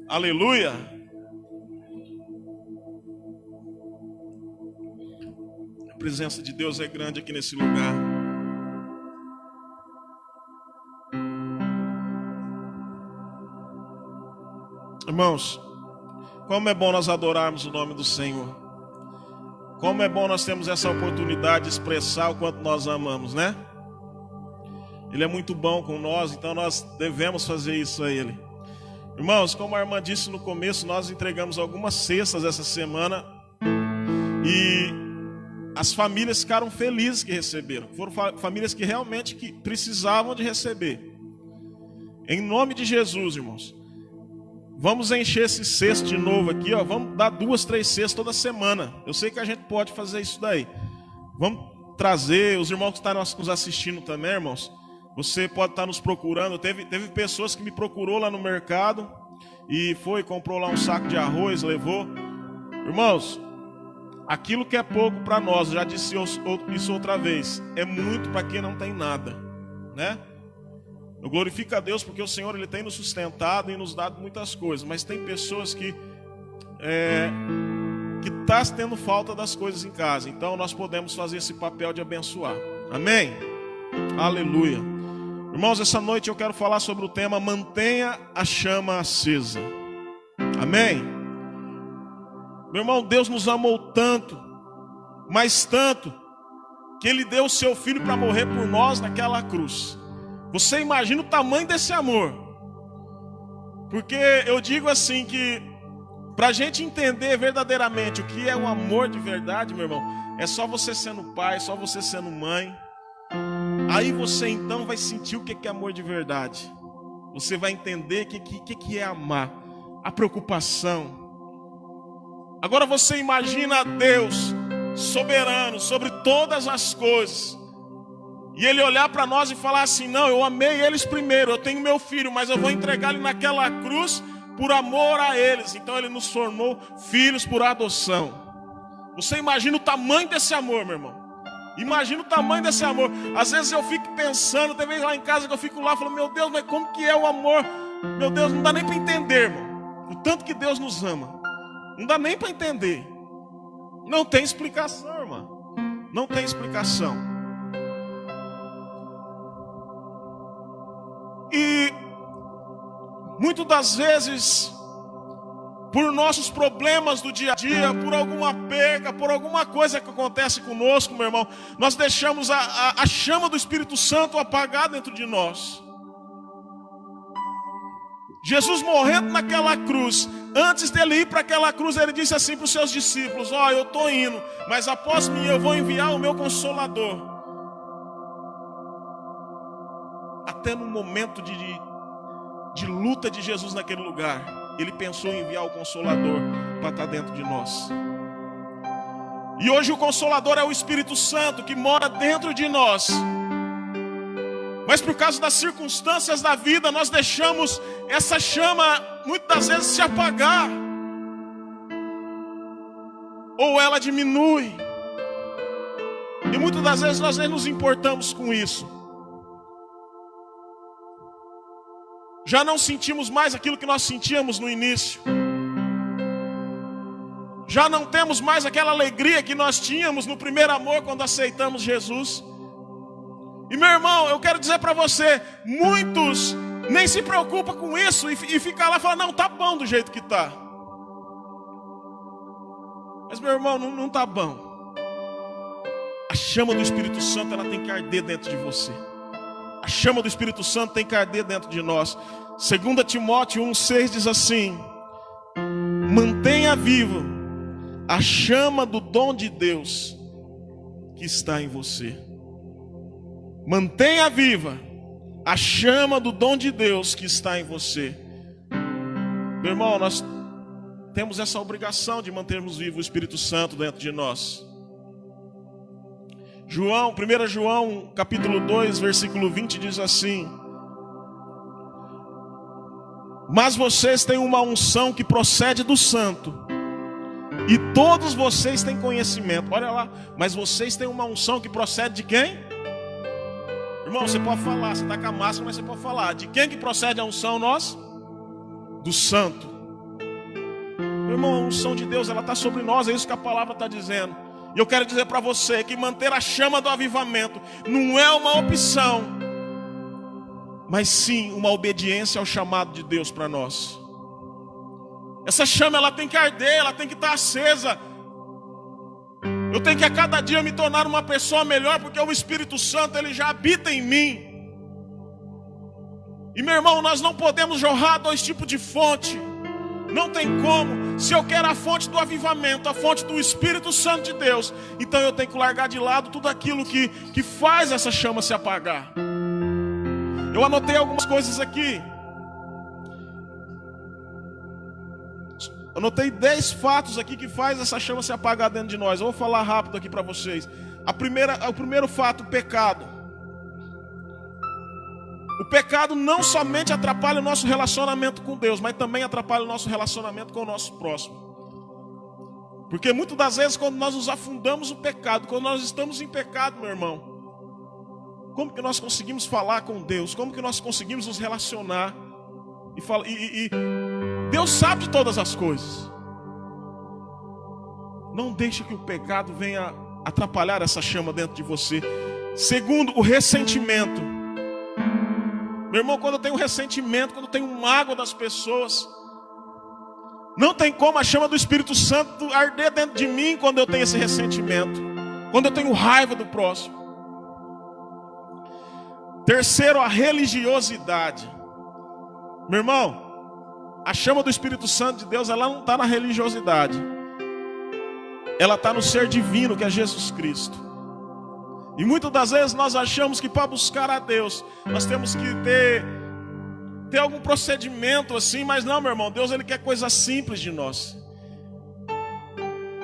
Aleluia. A presença de Deus é grande aqui nesse lugar. Irmãos, como é bom nós adorarmos o nome do Senhor. Como é bom nós termos essa oportunidade de expressar o quanto nós amamos, né? Ele é muito bom com nós, então nós devemos fazer isso a Ele. Irmãos, como a irmã disse no começo, nós entregamos algumas cestas essa semana e as famílias ficaram felizes que receberam. Foram famílias que realmente precisavam de receber. Em nome de Jesus, irmãos, vamos encher esse cesto de novo aqui, ó. Vamos dar 2, 3 cestas toda semana. Eu sei que a gente pode fazer isso daí. Vamos trazer, os irmãos que estão nos assistindo também, irmãos. Você pode estar nos procurando. Teve pessoas que me procurou lá no mercado e comprou lá um saco de arroz, levou. Irmãos, aquilo que é pouco para nós, já disse isso outra vez, é muito para quem não tem nada, né? Eu glorifico a Deus porque o Senhor Ele tem nos sustentado e nos dado muitas coisas, mas tem pessoas que está tendo falta das coisas em casa, então nós podemos fazer esse papel de abençoar. Amém? Aleluia. Irmãos, essa noite eu quero falar sobre o tema mantenha a chama acesa. Amém? Meu irmão, Deus nos amou tanto, mas tanto, que Ele deu o seu Filho para morrer por nós naquela cruz. Você imagina o tamanho desse amor? Porque eu digo assim que para a gente entender verdadeiramente o que é o amor de verdade, meu irmão, é só você sendo pai, só você sendo mãe. Aí você então vai sentir o que é amor de verdade. Você vai entender o que é amar, a preocupação. Agora você imagina Deus soberano sobre todas as coisas. E Ele olhar para nós e falar assim, não, eu amei eles primeiro, eu tenho meu filho, mas eu vou entregar ele naquela cruz por amor a eles. Então Ele nos tornou filhos por adoção. Você imagina o tamanho desse amor, meu irmão. Imagina o tamanho desse amor. Às vezes eu fico pensando, tem vezes lá em casa que eu fico lá falando, meu Deus, mas como que é o amor? Meu Deus, não dá nem para entender, irmão. O tanto que Deus nos ama. Não dá nem para entender. Não tem explicação, irmão. Não tem explicação. E muitas das vezes, por nossos problemas do dia a dia, por alguma perca, por alguma coisa que acontece conosco, meu irmão, nós deixamos a chama do Espírito Santo apagar dentro de nós. Jesus morrendo naquela cruz, antes dele ir para aquela cruz, ele disse assim para os seus discípulos, ó, eu estou indo, mas após mim eu vou enviar o meu Consolador. Até no momento de luta de Jesus naquele lugar, Ele pensou em enviar o Consolador para estar dentro de nós. E hoje o Consolador é o Espírito Santo que mora dentro de nós. Mas por causa das circunstâncias da vida, nós deixamos essa chama muitas vezes se apagar. Ou ela diminui. E muitas das vezes nós nem nos importamos com isso. Já não sentimos mais aquilo que nós sentíamos no início. Já não temos mais aquela alegria que nós tínhamos no primeiro amor quando aceitamos Jesus. E meu irmão, eu quero dizer para você, muitos nem se preocupam com isso e ficam lá e falam, não, tá bom do jeito que tá. Mas meu irmão, não tá bom. A chama do Espírito Santo, ela tem que arder dentro de você. A chama do Espírito Santo tem que arder dentro de nós. 2 Timóteo 1,6 diz assim, mantenha viva a chama do dom de Deus que está em você. Mantenha viva a chama do dom de Deus que está em você. Meu irmão, nós temos essa obrigação de mantermos vivo o Espírito Santo dentro de nós. 1 João, capítulo 2, versículo 20 diz assim, mas vocês têm uma unção que procede do Santo, e todos vocês têm conhecimento. Olha lá, mas vocês têm uma unção que procede de quem? Irmão, você pode falar, você está com a máscara, mas você pode falar. De quem que procede a unção? do santo. Meu irmão, a unção de Deus, ela está sobre nós, é isso que a palavra está dizendo. E eu quero dizer para você que manter a chama do avivamento não é uma opção, mas sim uma obediência ao chamado de Deus para nós. Essa chama, ela tem que arder, ela tem que estar acesa. Eu tenho que a cada dia me tornar uma pessoa melhor, porque o Espírito Santo, ele já habita em mim. E meu irmão, nós não podemos jorrar dois tipos de fonte. Não tem como. Se eu quero a fonte do avivamento, a fonte do Espírito Santo de Deus, então eu tenho que largar de lado tudo aquilo que faz essa chama se apagar. Eu anotei algumas coisas aqui. Anotei 10 fatos aqui que faz essa chama se apagar dentro de nós. Eu vou falar rápido aqui para vocês. O primeiro fato, o pecado. O pecado não somente atrapalha o nosso relacionamento com Deus, mas também atrapalha o nosso relacionamento com o nosso próximo. Porque muitas das vezes, quando nós nos afundamos no pecado, quando nós estamos em pecado, meu irmão, como que nós conseguimos falar com Deus? Como que nós conseguimos nos relacionar? E Deus sabe de todas as coisas. Não deixe que o pecado venha atrapalhar essa chama dentro de você. Segundo, o ressentimento. Meu irmão, quando eu tenho ressentimento, quando eu tenho mágoa das pessoas, não tem como a chama do Espírito Santo arder dentro de mim quando eu tenho esse ressentimento, quando eu tenho raiva do próximo. Terceiro, a religiosidade. Meu irmão, a chama do Espírito Santo de Deus, ela não está na religiosidade. Ela está no ser divino, que é Jesus Cristo. E muitas das vezes nós achamos que para buscar a Deus, nós temos que ter algum procedimento assim, mas não, meu irmão, Deus, ele quer coisas simples de nós.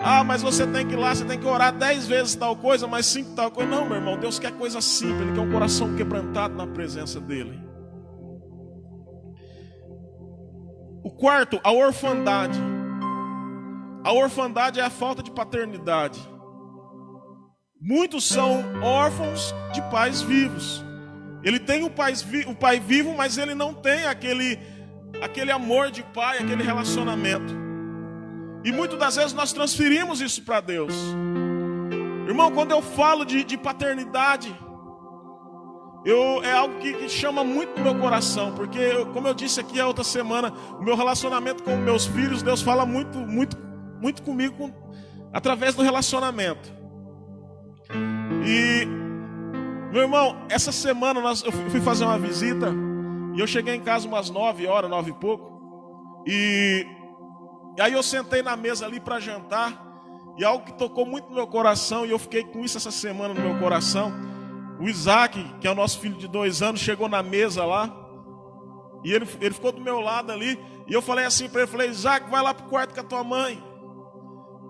Ah, mas você tem que ir lá, você tem que orar 10 vezes tal coisa, mas 5 tal coisa. Não, meu irmão, Deus quer coisa simples, ele quer um coração quebrantado na presença dele. O quarto, a orfandade. A orfandade é a falta de paternidade. Muitos são órfãos de pais vivos. Ele tem o pai vivo, mas ele não tem aquele amor de pai, aquele relacionamento. E muitas das vezes nós transferimos isso para Deus. Irmão, quando eu falo de paternidade, é algo que chama muito no meu coração. Porque, como eu disse aqui a outra semana, o meu relacionamento com meus filhos, Deus fala muito, muito, muito comigo através do relacionamento. E, meu irmão, essa semana eu fui fazer uma visita e eu cheguei em casa umas 9 horas, 9 e pouco. E aí eu sentei na mesa ali para jantar e algo que tocou muito no meu coração, e eu fiquei com isso essa semana no meu coração. O Isaac, que é o nosso filho de 2 anos, chegou na mesa lá e ele ficou do meu lado ali. E eu falei assim para ele, falei, Isaac, vai lá pro quarto com a tua mãe.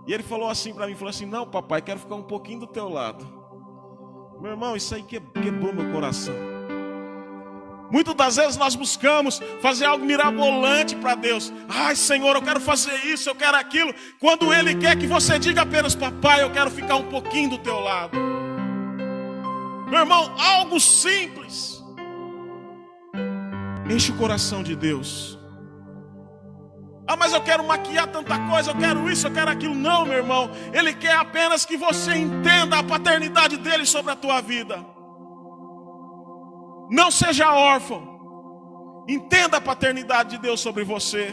E ele falou assim para mim, falou assim, não, papai, quero ficar um pouquinho do teu lado. Meu irmão, isso aí quebrou meu coração. Muitas das vezes nós buscamos fazer algo mirabolante para Deus. Ai, Senhor, eu quero fazer isso, eu quero aquilo. Quando Ele quer que você diga apenas, papai, eu quero ficar um pouquinho do teu lado. Meu irmão, algo simples enche o coração de Deus. Ah, mas eu quero maquiar tanta coisa, eu quero isso, eu quero aquilo. Não, meu irmão, Ele quer apenas que você entenda a paternidade dEle sobre a tua vida. Não seja órfão. Entenda a paternidade de Deus sobre você.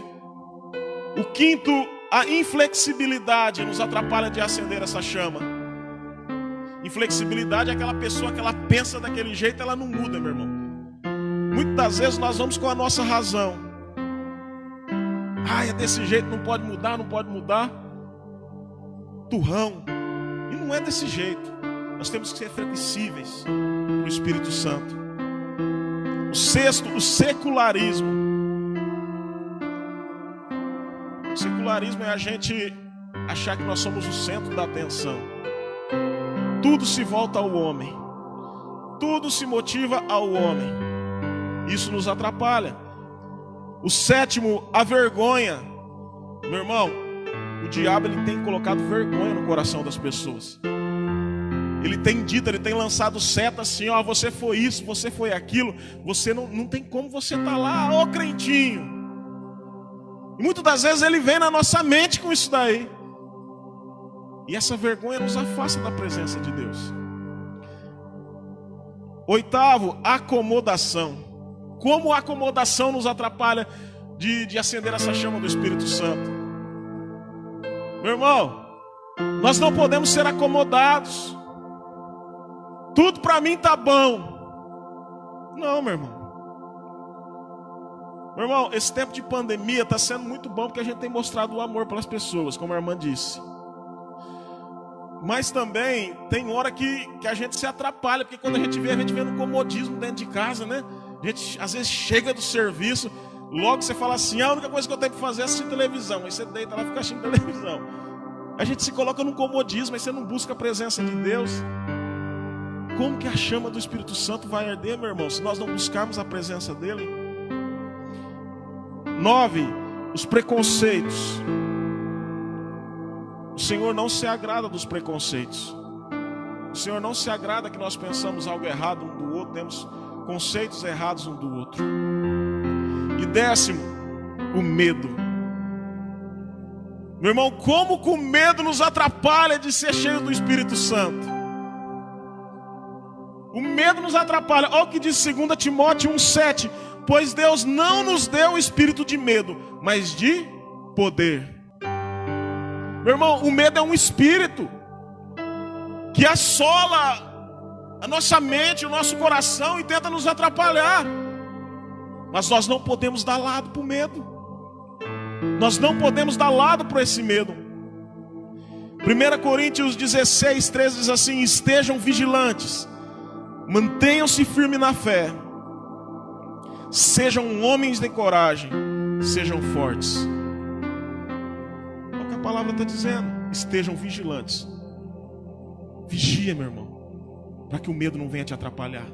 O quinto, a inflexibilidade nos atrapalha de acender essa chama. Inflexibilidade é aquela pessoa que ela pensa daquele jeito, ela não muda, meu irmão. Muitas das vezes nós vamos com a nossa razão. Ah, é desse jeito, não pode mudar, não pode mudar. Turrão. E não é desse jeito. Nós temos que ser flexíveis para o Espírito Santo. O sexto, o secularismo. O secularismo é a gente achar que nós somos o centro da atenção. Tudo se volta ao homem. Tudo se motiva ao homem. Isso nos atrapalha. O sétimo, a vergonha. Meu irmão, o diabo ele tem colocado vergonha no coração das pessoas. Ele tem dito, ele tem lançado seta assim, ó, você foi isso, você foi aquilo. Você não tem como você estar lá, ô crentinho. E muitas das vezes ele vem na nossa mente com isso daí. E essa vergonha nos afasta da presença de Deus. Oitavo, acomodação. Como a acomodação nos atrapalha de acender essa chama do Espírito Santo? Meu irmão, nós não podemos ser acomodados. Tudo para mim tá bom. Não, meu irmão. Meu irmão, esse tempo de pandemia está sendo muito bom porque a gente tem mostrado o amor pelas pessoas, como a irmã disse. Mas também tem hora que a gente se atrapalha, porque quando a gente vê no comodismo dentro de casa, né? A gente às vezes chega do serviço, logo você fala assim, a única coisa que eu tenho que fazer é assistir televisão. Aí você deita lá e fica assistindo televisão. A gente se coloca no comodismo, aí você não busca a presença de Deus. Como que a chama do Espírito Santo vai arder, meu irmão, se nós não buscarmos a presença dele? 9, os preconceitos. O Senhor não se agrada dos preconceitos. O Senhor não se agrada que nós pensamos algo errado um do outro, temos conceitos errados um do outro. E 10º, o medo. Meu irmão, como que o medo nos atrapalha de ser cheio do Espírito Santo? O medo nos atrapalha. Olha o que diz 2 Timóteo 1,7. Pois Deus não nos deu o espírito de medo, mas de poder. Meu irmão, o medo é um espírito que assola a nossa mente, o nosso coração e tenta nos atrapalhar. Mas nós não podemos dar lado para o medo. Nós não podemos dar lado para esse medo. 1 Coríntios 16:13 diz assim: estejam vigilantes, mantenham-se firmes na fé, sejam homens de coragem, sejam fortes. Olha o que a palavra está dizendo: estejam vigilantes. Vigia, meu irmão, para que o medo não venha te atrapalhar.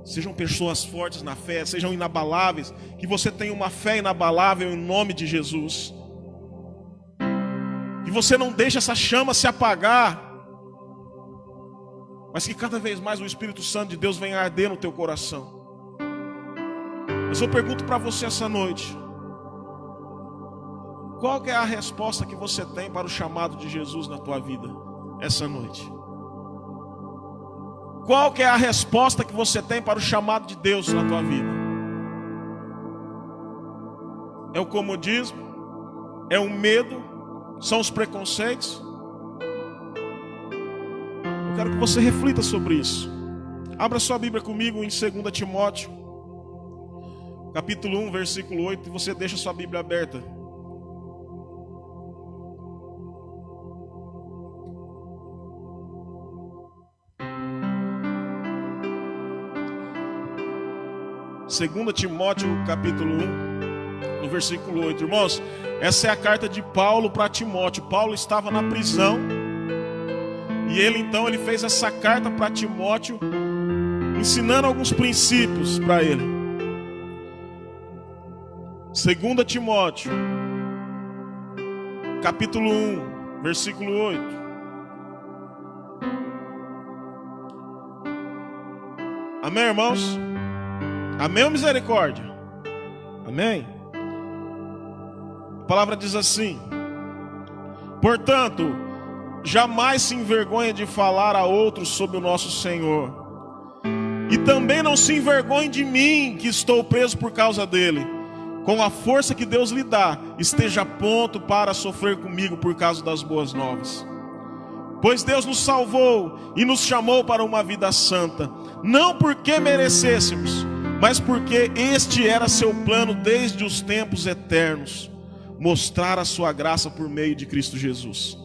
Sejam pessoas fortes na fé, sejam inabaláveis, que você tenha uma fé inabalável em nome de Jesus. Que você não deixe essa chama se apagar, mas que cada vez mais o Espírito Santo de Deus venha arder no teu coração. Mas eu pergunto para você essa noite: qual que é a resposta que você tem para o chamado de Jesus na tua vida essa noite? Qual que é a resposta que você tem para o chamado de Deus na tua vida? É o comodismo? É o medo? São os preconceitos? Eu quero que você reflita sobre isso. Abra sua Bíblia comigo em 2 Timóteo, capítulo 1, versículo 8, e você deixa sua Bíblia aberta. Segunda Timóteo, capítulo 1, no versículo 8. Irmãos, essa é a carta de Paulo para Timóteo. Paulo estava na prisão, e ele fez essa carta para Timóteo, ensinando alguns princípios para ele. 2 Timóteo, capítulo 1, versículo 8. Amém, irmãos? Amém ou misericórdia? Amém? A palavra diz assim: portanto, jamais se envergonhe de falar a outros sobre o nosso Senhor, e também não se envergonhe de mim, que estou preso por causa dele. Com a força que Deus lhe dá, esteja pronto para sofrer comigo por causa das boas novas. Pois Deus nos salvou e nos chamou para uma vida santa, não porque merecêssemos, mas porque este era seu plano desde os tempos eternos, mostrar a sua graça por meio de Cristo Jesus.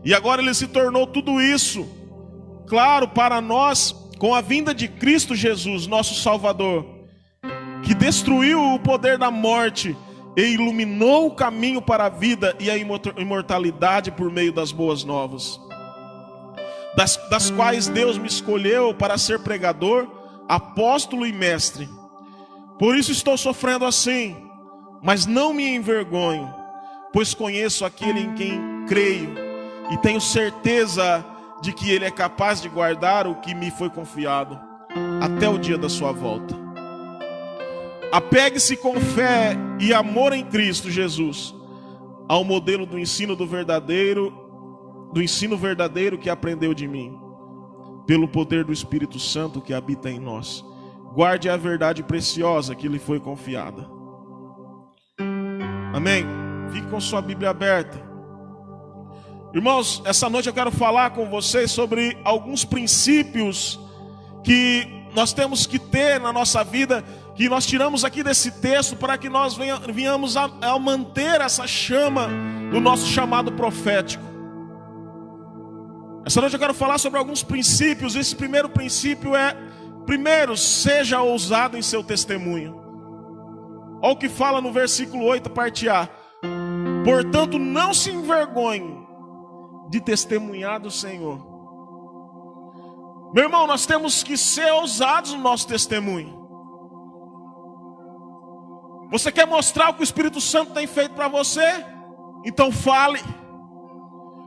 E agora ele se tornou tudo isso claro para nós com a vinda de Cristo Jesus, nosso Salvador, que destruiu o poder da morte e iluminou o caminho para a vida e a imortalidade por meio das boas novas, das quais Deus me escolheu para ser pregador, apóstolo e mestre. Por isso estou sofrendo assim, mas não me envergonho, pois conheço aquele em quem creio e tenho certeza de que ele é capaz de guardar o que me foi confiado até o dia da sua volta. Apegue-se com fé e amor em Cristo Jesus ao modelo do ensino verdadeiro que aprendeu de mim, pelo poder do Espírito Santo que habita em nós. Guarde a verdade preciosa que lhe foi confiada. Amém? Fique com sua Bíblia aberta. Irmãos, essa noite eu quero falar com vocês sobre alguns princípios que nós temos que ter na nossa vida, que nós tiramos aqui desse texto para que nós venhamos a manter essa chama do nosso chamado profético. Essa noite eu quero falar sobre alguns princípios. Esse primeiro princípio é: primeiro, seja ousado em seu testemunho. Olha o que fala no versículo 8, parte A. Portanto, não se envergonhe de testemunhar do Senhor. Meu irmão, nós temos que ser ousados no nosso testemunho. Você quer mostrar o que o Espírito Santo tem feito para você? Então fale.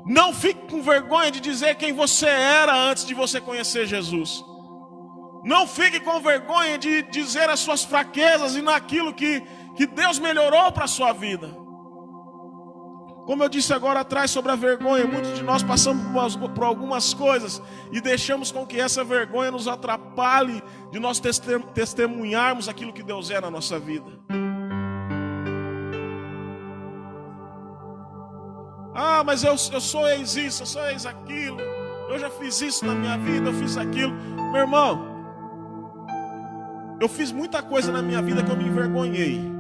Não fique com vergonha de dizer quem você era antes de você conhecer Jesus. Não fique com vergonha de dizer as suas fraquezas e naquilo que Deus melhorou para a sua vida. Como eu disse agora atrás sobre a vergonha, muitos de nós passamos por algumas coisas e deixamos com que essa vergonha nos atrapalhe de nós testemunharmos aquilo que Deus é na nossa vida. Ah, mas eu sou ex isso, eu sou ex aquilo, eu já fiz isso na minha vida, eu fiz aquilo. Meu irmão, eu fiz muita coisa na minha vida que eu me envergonhei.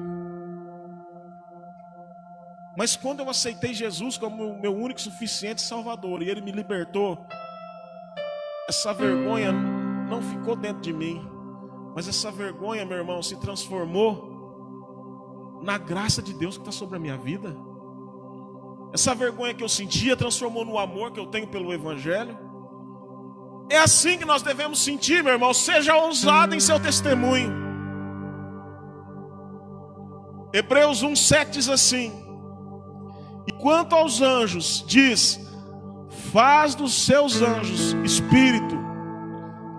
Mas quando eu aceitei Jesus como o meu único e suficiente Salvador, e Ele me libertou, essa vergonha não ficou dentro de mim. Mas essa vergonha, meu irmão, se transformou na graça de Deus que está sobre a minha vida. Essa vergonha que eu sentia transformou no amor que eu tenho pelo Evangelho. É assim que nós devemos sentir, meu irmão. Seja ousado em seu testemunho. Hebreus 1:7 diz assim: e quanto aos anjos, diz: faz dos seus anjos espírito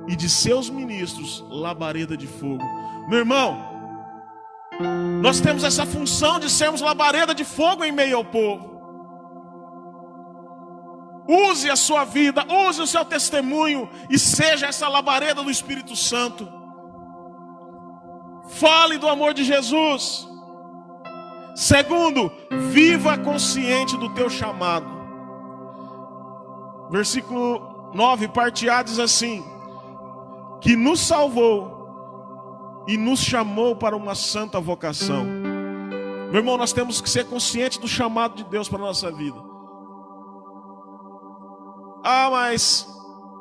e de seus ministros labareda de fogo. Meu irmão, nós temos essa função de sermos labareda de fogo em meio ao povo. Use a sua vida, use o seu testemunho e seja essa labareda do Espírito Santo. Fale do amor de Jesus. Segundo, viva consciente do teu chamado. Versículo 9, parte A, diz assim: que nos salvou e nos chamou para uma santa vocação. Meu irmão, nós temos que ser conscientes do chamado de Deus para a nossa vida. Ah, mas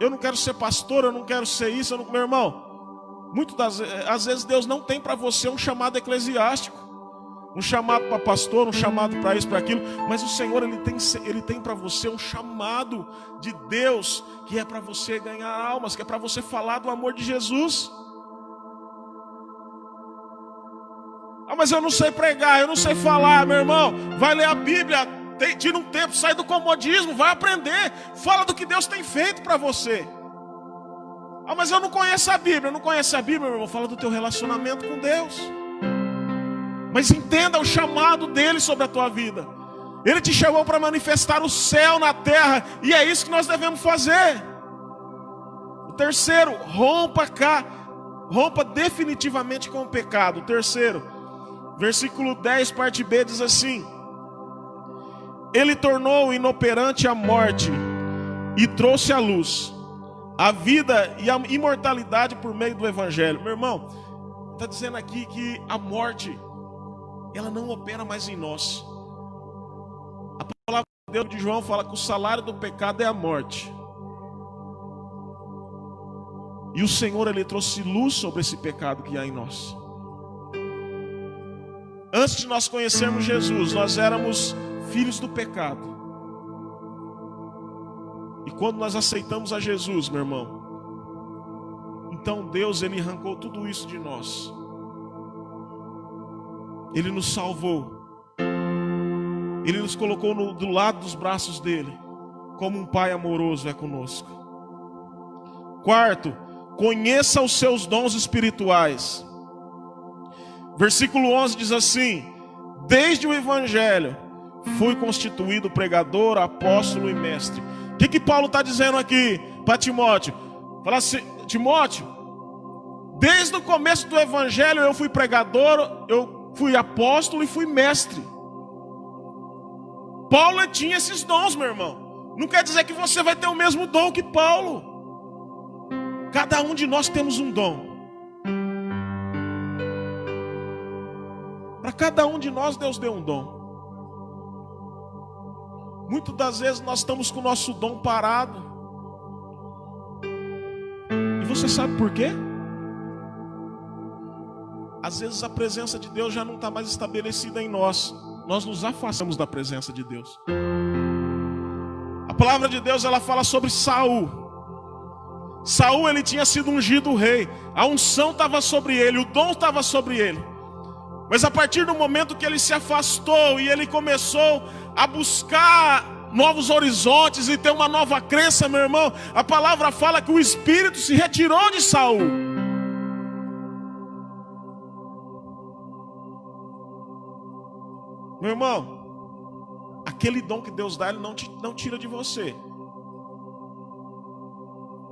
eu não quero ser pastor, eu não quero ser isso, meu irmão, às vezes Deus não tem para você um chamado eclesiástico, um chamado para pastor, um chamado para isso, para aquilo, mas o Senhor ele tem para você um chamado de Deus, que é para você ganhar almas, que é para você falar do amor de Jesus. Ah, mas eu não sei pregar, eu não sei falar. Meu irmão, vai ler a Bíblia, tira um tempo, sai do comodismo, vai aprender, fala do que Deus tem feito para você. Ah, mas eu não conheço a Bíblia. Não conhece a Bíblia, meu irmão? Fala do teu relacionamento com Deus. Mas entenda o chamado dele sobre a tua vida. Ele te chamou para manifestar o céu na terra, e é isso que nós devemos fazer. O terceiro, rompa definitivamente com o pecado. O terceiro, versículo 10, parte B, diz assim: ele tornou inoperante a morte e trouxe a luz, a vida e a imortalidade por meio do Evangelho. Meu irmão, está dizendo aqui que a morte, ela não opera mais em nós. A palavra de Deus de João fala que o salário do pecado é a morte. E o Senhor, ele trouxe luz sobre esse pecado que há em nós. Antes de nós conhecermos Jesus, nós éramos filhos do pecado. E quando nós aceitamos a Jesus, meu irmão, então Deus, ele arrancou tudo isso de nós. Ele nos salvou. Ele nos colocou do lado dos braços dele, como um pai amoroso é conosco. Quarto, conheça os seus dons espirituais. Versículo 11 diz assim: desde o evangelho fui constituído pregador, apóstolo e mestre. O que Paulo está dizendo aqui para Timóteo? Fala assim: Timóteo, desde o começo do evangelho eu fui pregador, eu fui apóstolo e fui mestre. Paulo tinha esses dons, meu irmão. Não quer dizer que você vai ter o mesmo dom que Paulo. Cada um de nós temos um dom. Para cada um de nós Deus deu um dom. Muitas das vezes nós estamos com o nosso dom parado. E você sabe por quê? Às vezes a presença de Deus já não está mais estabelecida em nós. Nós nos afastamos da presença de Deus. A palavra de Deus, ela fala sobre Saul. Saul, ele tinha sido ungido rei. A unção estava sobre ele, o dom estava sobre ele. Mas a partir do momento que ele se afastou e ele começou a buscar novos horizontes e ter uma nova crença, meu irmão, a palavra fala que o espírito se retirou de Saul. Meu irmão, aquele dom que Deus dá, Ele não tira de você.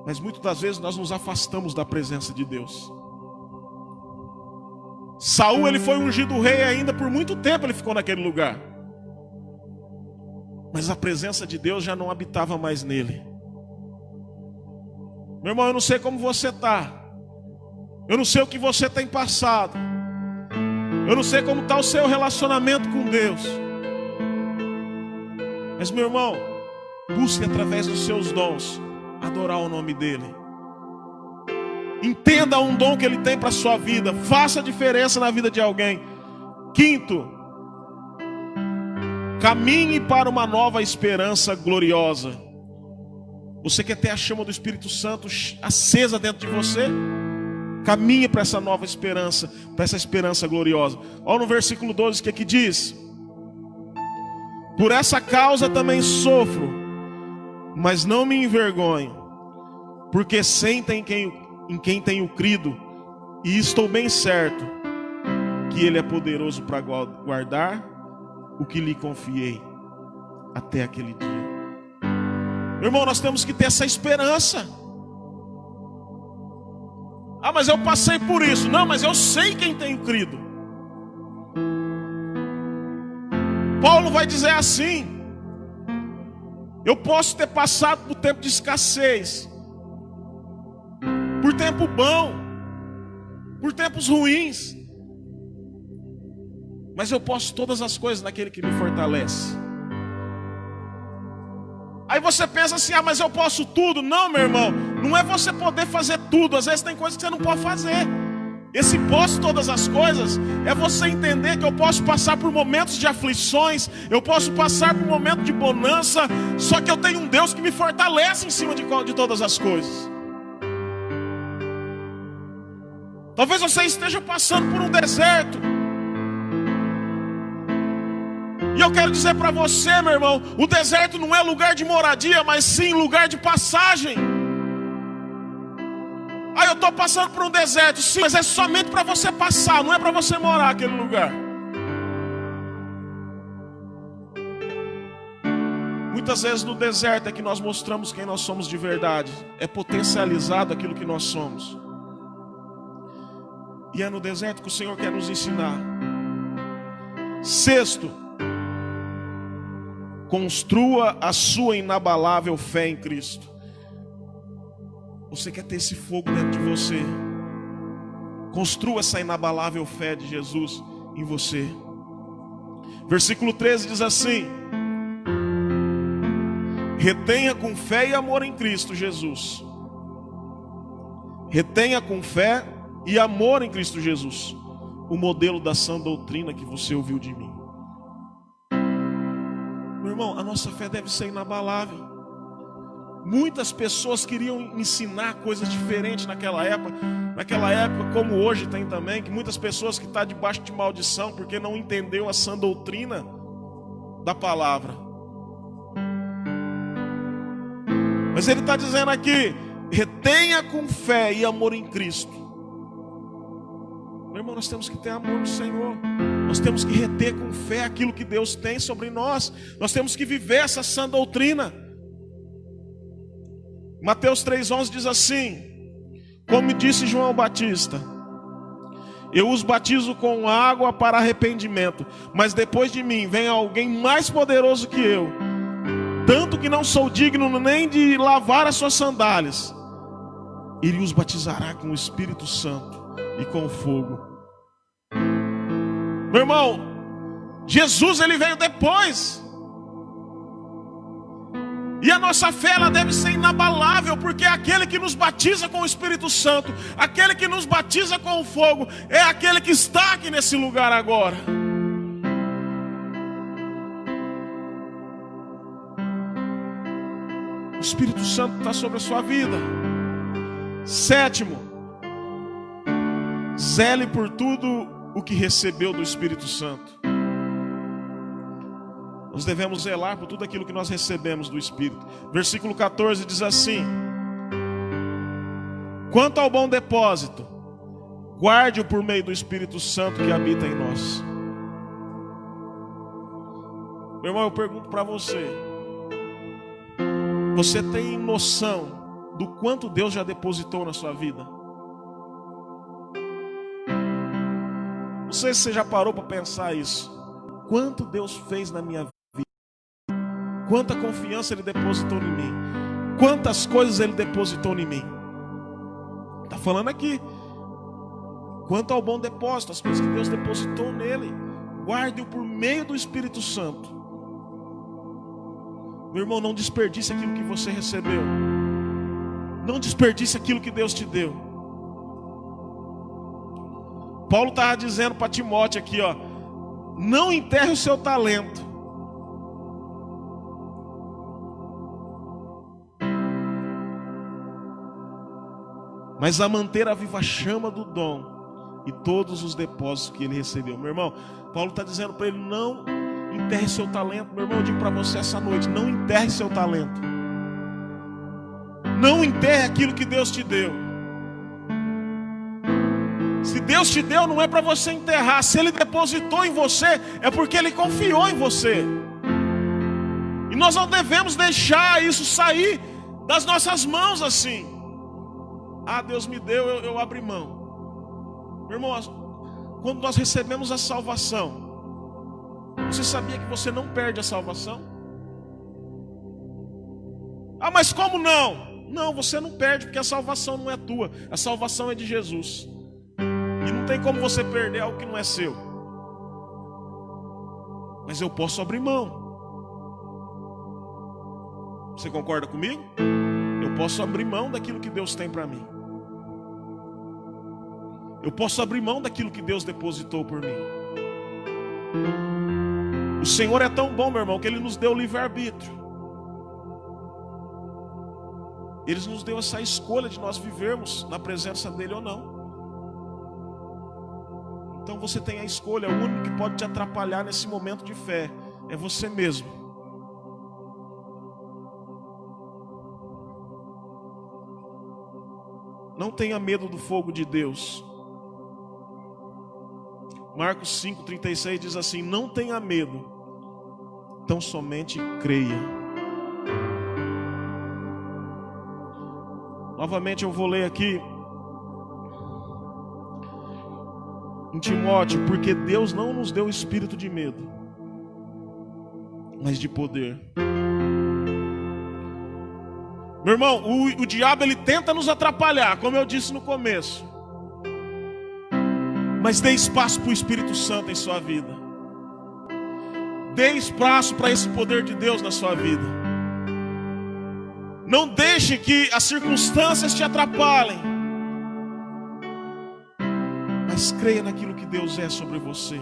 Mas muitas das vezes nós nos afastamos da presença de Deus. Saul, ele foi ungido rei ainda por muito tempo, ele ficou naquele lugar. Mas a presença de Deus já não habitava mais nele. Meu irmão, eu não sei como você está. Eu não sei o que você tem passado. Eu não sei como está o seu relacionamento com Deus. Mas, meu irmão, busque através dos seus dons adorar o nome dEle. Entenda um dom que Ele tem para a sua vida. Faça diferença na vida de alguém. Quinto, caminhe para uma nova esperança gloriosa. Você quer ter a chama do Espírito Santo acesa dentro de você? Caminhe para essa nova esperança, para essa esperança gloriosa. Olha no versículo 12 que aqui diz: por essa causa também sofro, mas não me envergonho, porque sei em quem tenho crido, e estou bem certo que Ele é poderoso para guardar o que lhe confiei até aquele dia. Meu irmão, nós temos que ter essa esperança. Ah, mas eu passei por isso. Não, mas eu sei quem tenho crido. Paulo vai dizer assim: eu posso ter passado por tempo de escassez, por tempo bom, por tempos ruins, mas eu posso todas as coisas naquele que me fortalece. Aí você pensa assim: ah, mas eu posso tudo. Não, meu irmão, não é você poder fazer tudo. Às vezes tem coisas que você não pode fazer. Esse posso todas as coisas é você entender que eu posso passar por momentos de aflições, eu posso passar por momentos de bonança, só que eu tenho um Deus que me fortalece em cima de todas as coisas. Talvez você esteja passando por um deserto, e eu quero dizer para você, meu irmão, o deserto não é lugar de moradia, mas sim lugar de passagem. Ah, eu estou passando por um deserto, sim, mas é somente para você passar, não é para você morar naquele lugar. Muitas vezes no deserto é que nós mostramos quem nós somos de verdade. É potencializado aquilo que nós somos. E é no deserto que o Senhor quer nos ensinar. Sexto, construa a sua inabalável fé em Cristo. Você quer ter esse fogo dentro de você? Construa essa inabalável fé de Jesus em você. Versículo 13 diz assim: retenha com fé e amor em Cristo Jesus. Retenha com fé e amor em Cristo Jesus o modelo da sã doutrina que você ouviu de mim. Meu irmão, a nossa fé deve ser inabalável. Muitas pessoas queriam ensinar coisas diferentes naquela época, como hoje tem também, que muitas pessoas que estão debaixo de maldição porque não entendeu a sã doutrina da palavra. Mas ele está dizendo aqui: retenha com fé e amor em Cristo. Meu irmão, nós temos que ter amor no Senhor. Nós temos que reter com fé aquilo que Deus tem sobre nós. Nós temos que viver essa sã doutrina. Mateus 3,11 diz assim: como disse João Batista, eu os batizo com água para arrependimento, mas depois de mim vem alguém mais poderoso que eu, tanto que não sou digno nem de lavar as suas sandálias. Ele os batizará com o Espírito Santo e com fogo. Meu irmão, Jesus ele veio depois. E a nossa fé ela deve ser inabalável, porque é aquele que nos batiza com o Espírito Santo, aquele que nos batiza com o fogo, é aquele que está aqui nesse lugar agora. O Espírito Santo está sobre a sua vida. Sétimo, zele por tudo o que recebeu do Espírito Santo. Nós devemos zelar por tudo aquilo que nós recebemos do Espírito. Versículo 14 diz assim: quanto ao bom depósito, guarde-o por meio do Espírito Santo que habita em nós. Meu irmão, eu pergunto para você: você tem noção do quanto Deus já depositou na sua vida? Não sei se você já parou para pensar isso. Quanto Deus fez na minha vida? Quanta confiança Ele depositou em mim? Quantas coisas Ele depositou em mim? Está falando aqui. Quanto ao bom depósito, as coisas que Deus depositou nele, guarde-o por meio do Espírito Santo. Meu irmão, não desperdice aquilo que você recebeu. Não desperdice aquilo que Deus te deu. Paulo estava dizendo para Timóteo aqui, ó: não enterre o seu talento. Mas a manter a viva chama do dom e todos os depósitos que ele recebeu. Meu irmão, Paulo está dizendo para ele: não enterre seu talento. Meu irmão, eu digo para você essa noite: não enterre seu talento. Não enterre aquilo que Deus te deu. Se Deus te deu, não é para você enterrar. Se Ele depositou em você, é porque Ele confiou em você. E nós não devemos deixar isso sair das nossas mãos assim. Ah, Deus me deu, eu abri mão. Meu irmão, quando nós recebemos a salvação, você sabia que você não perde a salvação? Ah, mas como não? Não, você não perde, porque a salvação não é tua. A salvação é de Jesus. E não tem como você perder algo que não é seu. Mas eu posso abrir mão. Você concorda comigo? Eu posso abrir mão daquilo que Deus tem para mim. Eu posso abrir mão daquilo que Deus depositou por mim. O Senhor é tão bom, meu irmão, que Ele nos deu o livre-arbítrio. Ele nos deu essa escolha de nós vivermos na presença dEle ou não. Então você tem a escolha. O único que pode te atrapalhar nesse momento de fé é você mesmo. Não tenha medo do fogo de Deus. Marcos 5,36 diz assim: não tenha medo, tão somente creia. Novamente eu vou ler aqui em Timóteo: porque Deus não nos deu espírito de medo, mas de poder. Meu irmão, o diabo ele tenta nos atrapalhar, como eu disse no começo. Mas dê espaço para o Espírito Santo em sua vida. Dê espaço para esse poder de Deus na sua vida. Não deixe que as circunstâncias te atrapalhem. Mas creia naquilo que Deus é sobre você.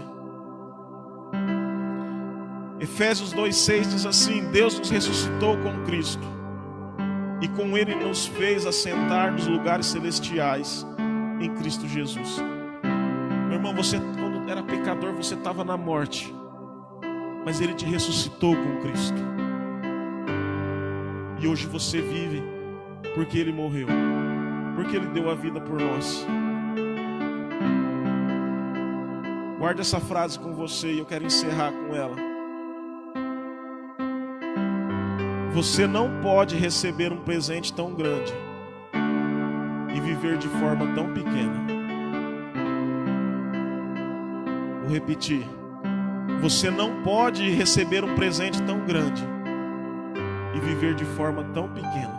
Efésios 2,6 diz assim: Deus nos ressuscitou com Cristo, e com Ele nos fez assentar nos lugares celestiais em Cristo Jesus. Meu irmão, você quando era pecador, você estava na morte, mas Ele te ressuscitou com Cristo. E hoje você vive porque Ele morreu, porque Ele deu a vida por nós. Guarde essa frase com você e eu quero encerrar com ela. Você não pode receber um presente tão grande e viver de forma tão pequena. Vou repetir. Você não pode receber um presente tão grande e viver de forma tão pequena.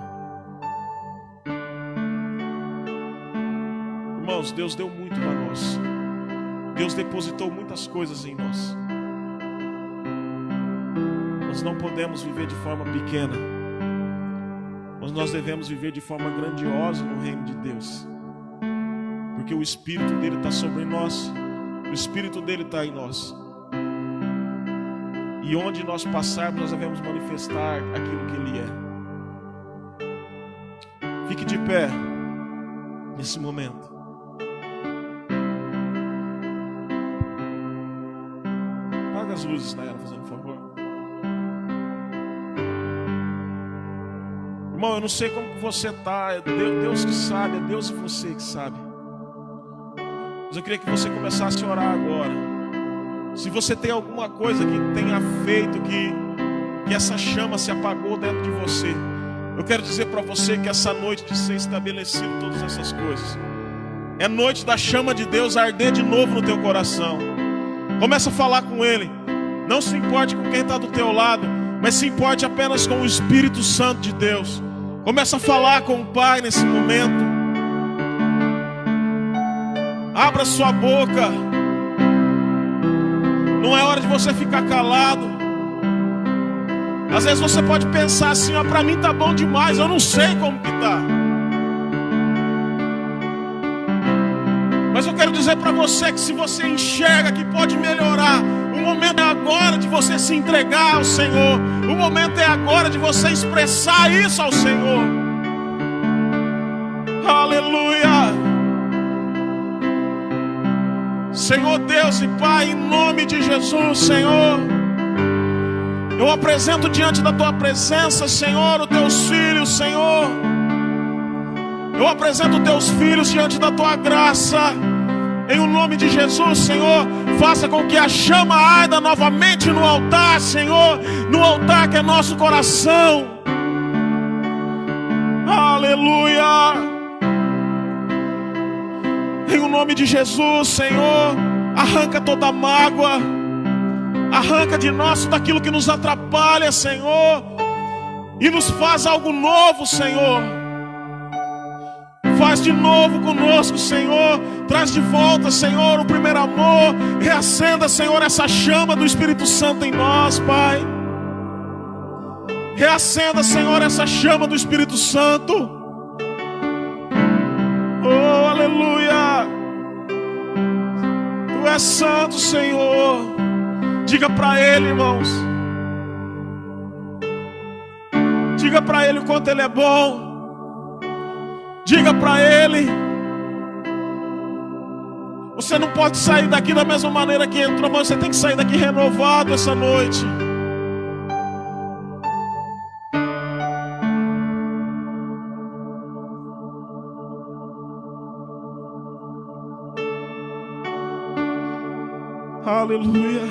Irmãos, Deus deu muito para nós. Deus depositou muitas coisas em nós. Nós não podemos viver de forma pequena, mas nós devemos viver de forma grandiosa no reino de Deus, porque o Espírito dele está sobre nós, o Espírito dele está em nós, e onde nós passarmos nós devemos manifestar aquilo que ele é. Fique de pé nesse momento. Apaga as luzes, Nayara, fazendo um favor. Irmão, eu não sei como você está, é Deus que sabe, é Deus e você que sabe. Mas eu queria que você começasse a orar agora. Se você tem alguma coisa que tenha feito que essa chama se apagou dentro de você, eu quero dizer para você que essa noite de ser estabelecido todas essas coisas é noite da chama de Deus arder de novo no teu coração. Começa a falar com Ele. Não se importe com quem está do teu lado, mas se importe apenas com o Espírito Santo de Deus. Começa a falar com o Pai nesse momento. Abra sua boca. Não é hora de você ficar calado. Às vezes você pode pensar assim, ó, para mim tá bom demais, eu não sei como que tá. Mas eu quero dizer para você que se você enxerga que pode melhorar, o momento é agora de você se entregar ao Senhor. O momento é agora de você expressar isso ao Senhor. Aleluia. Senhor Deus e Pai, em nome de Jesus, Senhor, eu apresento diante da Tua presença, Senhor, os Teus filhos, Senhor. Eu apresento os Teus filhos diante da Tua graça. Em o nome de Jesus, Senhor, faça com que a chama arda novamente no altar, Senhor, no altar que é nosso coração. Aleluia. Em o nome de Jesus, Senhor, arranca toda mágoa, arranca de nós tudo aquilo que nos atrapalha, Senhor, e nos faz algo novo, Senhor. Faz de novo conosco, Senhor. Traz de volta, Senhor, o primeiro amor. Reacenda, Senhor, essa chama do Espírito Santo em nós, Pai. Reacenda, Senhor, essa chama do Espírito Santo. Oh, aleluia. Tu és santo, Senhor. Diga para Ele, irmãos. Diga para Ele o quanto Ele é bom. Diga para Ele. Você não pode sair daqui da mesma maneira que entrou, mas você tem que sair daqui renovado essa noite. Aleluia.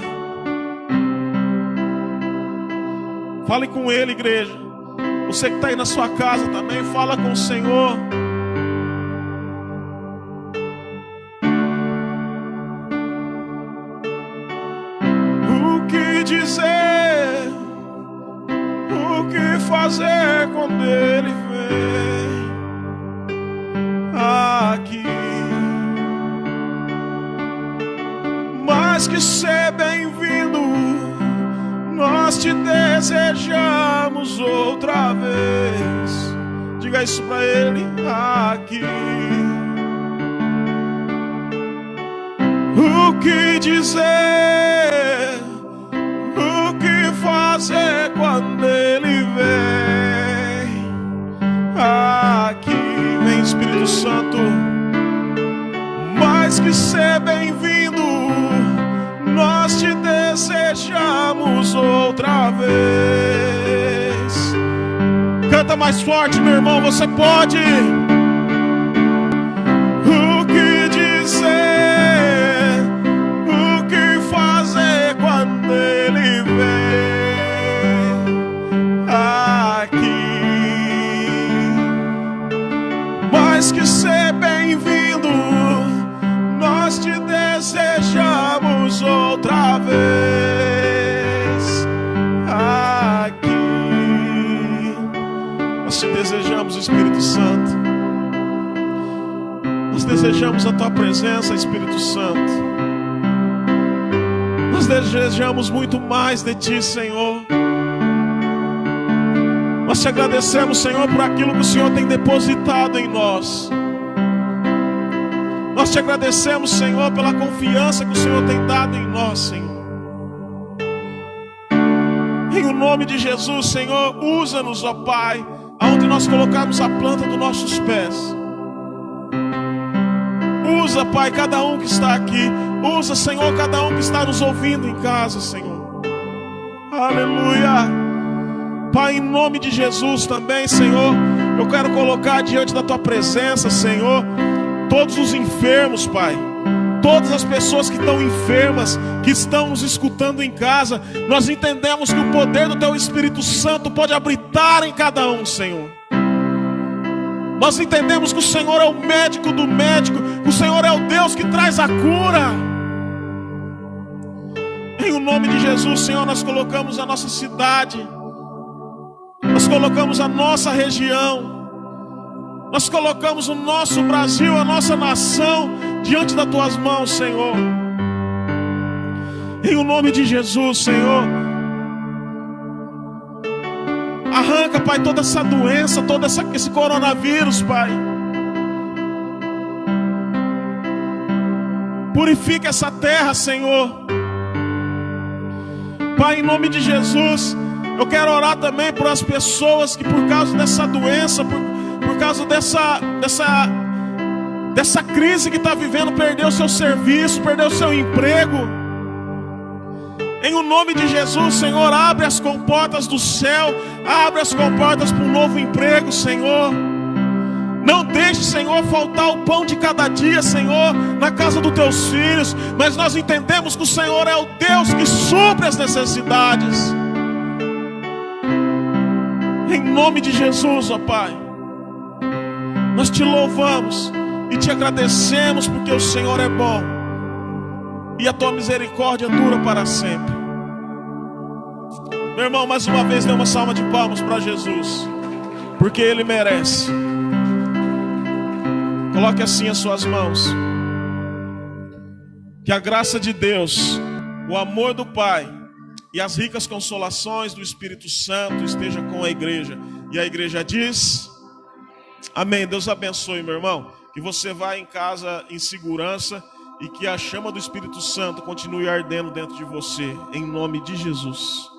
Fale com Ele, igreja. Você que está aí na sua casa também, fala com o Senhor. Dizer o que fazer quando Ele vem aqui, mais que ser bem-vindo, nós te desejamos outra vez. Diga isso pra Ele aqui. O que dizer? O que fazer quando Ele vem aqui? Vem, Espírito Santo. Mais que ser bem-vindo, nós te desejamos outra vez. Canta mais forte, meu irmão, você pode. O que dizer? O que desejamos a tua presença, Espírito Santo. Nós desejamos muito mais de ti, Senhor. Nós te agradecemos, Senhor, por aquilo que o Senhor tem depositado em nós. Nós te agradecemos, Senhor, pela confiança que o Senhor tem dado em nós, Senhor. Em o nome de Jesus, Senhor, usa-nos, ó Pai, aonde nós colocarmos a planta dos nossos pés. Usa, Pai, cada um que está aqui. Usa, Senhor, cada um que está nos ouvindo em casa, Senhor. Aleluia. Pai, em nome de Jesus também, Senhor, eu quero colocar diante da tua presença, Senhor, todos os enfermos, Pai. Todas as pessoas que estão enfermas, que estão nos escutando em casa, nós entendemos que o poder do Teu Espírito Santo pode habitar em cada um, Senhor. Nós entendemos que o Senhor é o médico do médico, que o Senhor é o Deus que traz a cura. Em o nome de Jesus, Senhor, nós colocamos a nossa cidade, nós colocamos a nossa região, nós colocamos o nosso Brasil, a nossa nação diante das tuas mãos, Senhor. Em o nome de Jesus, Senhor, arranca, Pai, toda essa doença, todo esse coronavírus, Pai. Purifica essa terra, Senhor. Pai, em nome de Jesus, eu quero orar também por as pessoas que por causa dessa doença, por causa dessa crise que está vivendo, perdeu seu serviço, perdeu seu emprego. Em o nome de Jesus, Senhor, abre as comportas do céu, abre as comportas para um novo emprego, Senhor. Não deixe, Senhor, faltar o pão de cada dia, Senhor, na casa dos teus filhos. Mas nós entendemos que o Senhor é o Deus que supre as necessidades. Em nome de Jesus, ó Pai, nós te louvamos e te agradecemos porque o Senhor é bom e a tua misericórdia dura para sempre. Meu irmão, mais uma vez dê uma salva de palmas para Jesus, porque Ele merece. Coloque assim as suas mãos. Que a graça de Deus, o amor do Pai e as ricas consolações do Espírito Santo esteja com a igreja. E a igreja diz... Amém. Deus abençoe, meu irmão. Que você vá em casa em segurança e que a chama do Espírito Santo continue ardendo dentro de você, em nome de Jesus.